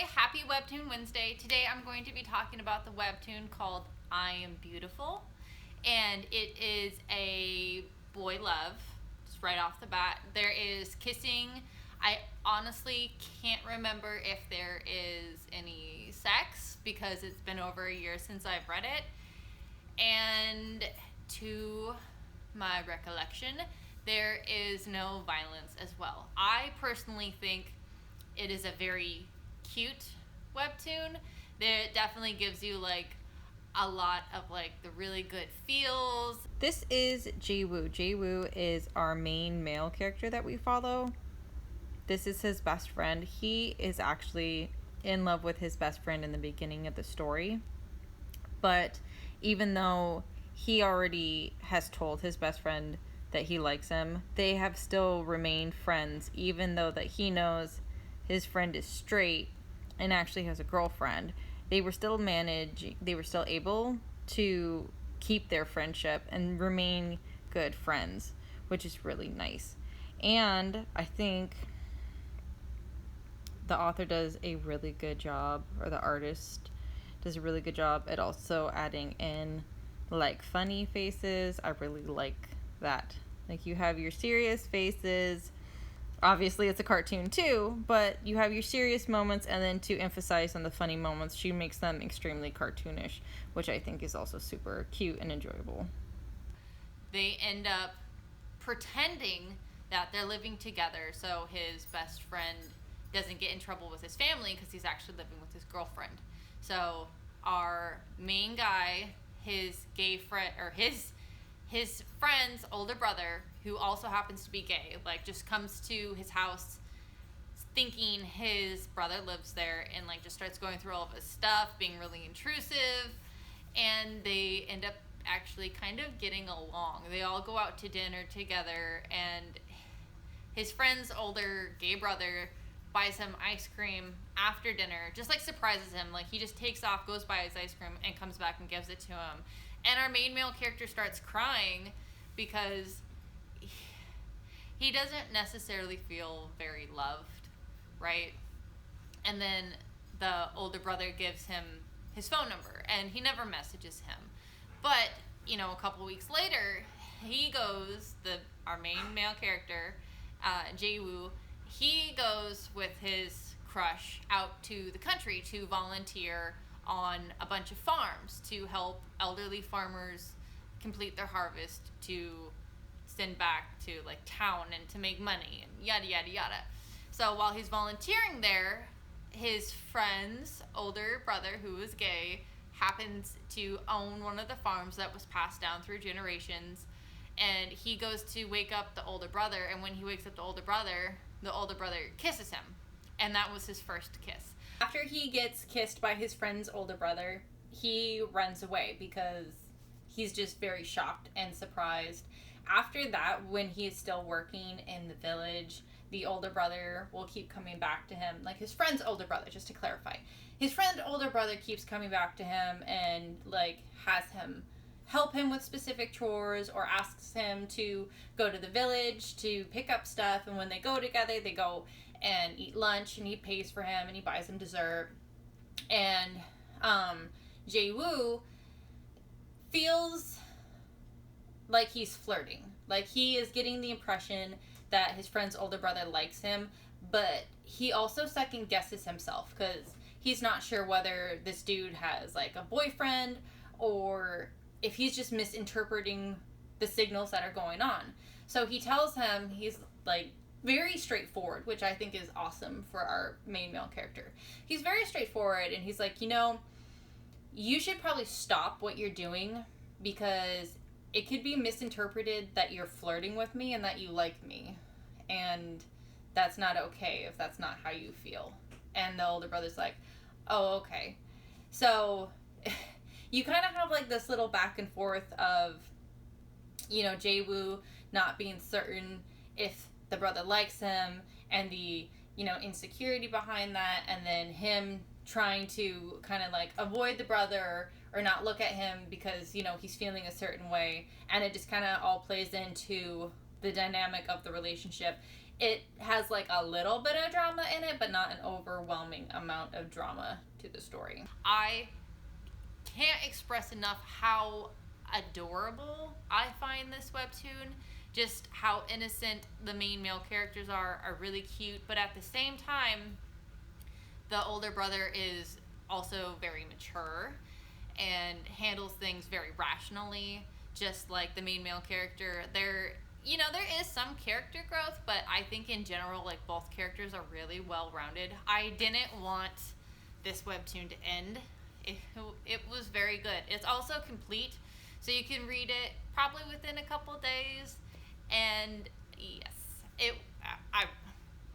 Happy Webtoon Wednesday. Today I'm going to be talking about the webtoon called I Am Beautiful, and it is a boy love. Just right off the bat, there is kissing. I honestly can't remember if there is any sex because it's been over a year since I've read it, and to my recollection, there is no violence as well. I personally think it is a very cute webtoon. It definitely gives you like a lot of like the really good feels. This is Jae-woo. Jae-woo is our main male character that we follow. This is his best friend. He is actually in love with his best friend in the beginning of the story. But even though he already has told his best friend that he likes him, they have still remained friends, even though that he knows his friend is straight and actually has a girlfriend. They were still able to keep their friendship and remain good friends, which is really nice. And I think the author does a really good job, or the artist does a really good job at also adding in like funny faces. I really like that. Like, you have your serious faces. Obviously it's a cartoon too, but you have your serious moments, and then to emphasize on the funny moments, she makes them extremely cartoonish, which I think is also super cute and enjoyable. They end up pretending that they're living together so his best friend doesn't get in trouble with his family because he's actually living with his girlfriend. So our main guy, his gay friend, or his friend's older brother, who also happens to be gay, like just comes to his house thinking his brother lives there, and like just starts going through all of his stuff, being really intrusive, and they end up actually kind of getting along. They all go out to dinner together, and his friend's older gay brother buys him ice cream after dinner, just like surprises him. Like, he just takes off, goes buy his ice cream, and comes back and gives it to him. And our main male character starts crying because he doesn't necessarily feel very loved, right? And then the older brother gives him his phone number, and he never messages him. But, you know, a couple weeks later, our main male character, Jae-woo, he goes with his crush out to the country to volunteer on a bunch of farms to help elderly farmers complete their harvest to send back to like town and to make money and yada yada yada. So while he's volunteering there, his friend's older brother, who is gay, happens to own one of the farms that was passed down through generations, and he goes to wake up the older brother, and when he wakes up the older brother kisses him, and that was his first kiss. After he gets kissed by his friend's older brother, he runs away because he's just very shocked and surprised. After that, when he is still working in the village, the older brother will keep coming back to him. Like, his friend's older brother, just to clarify. His friend's older brother keeps coming back to him and, like, has him help him with specific chores, or asks him to go to the village to pick up stuff. And when they go together, they go and eat lunch, and he pays for him and he buys him dessert. And Jae-woo feels like he's flirting. Like, he is getting the impression that his friend's older brother likes him, but he also second guesses himself because he's not sure whether this dude has like a boyfriend or if he's just misinterpreting the signals that are going on. So he tells him, he's like very straightforward, which I think is awesome for our main male character. He's very straightforward, and he's like, you know, you should probably stop what you're doing because it could be misinterpreted that you're flirting with me and that you like me. And that's not okay if that's not how you feel. And the older brother's like, oh, okay. So you kind of have like this little back and forth of, you know, Jae-woo not being certain if the brother likes him, and the, you know, insecurity behind that, and then him trying to kind of like avoid the brother or not look at him because, you know, he's feeling a certain way. And it just kind of all plays into the dynamic of the relationship it has like a little bit of drama in it, but not an overwhelming amount of drama to the story. I can't express enough how adorable I find this webtoon. Just how innocent the main male characters are really cute, but at the same time, the older brother is also very mature and handles things very rationally, just like the main male character. There is some character growth, but I think in general, like, both characters are really well rounded. I didn't want this webtoon to end. It was very good. It's also complete, so you can read it probably within a couple days. And yes, I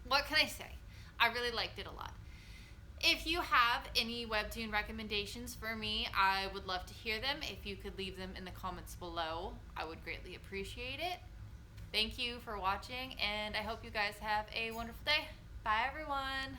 what can I say? I really liked it a lot. If you have any webtoon recommendations for me, I would love to hear them. If you could leave them in the comments below, I would greatly appreciate it. Thank you for watching, and I hope you guys have a wonderful day. Bye, everyone.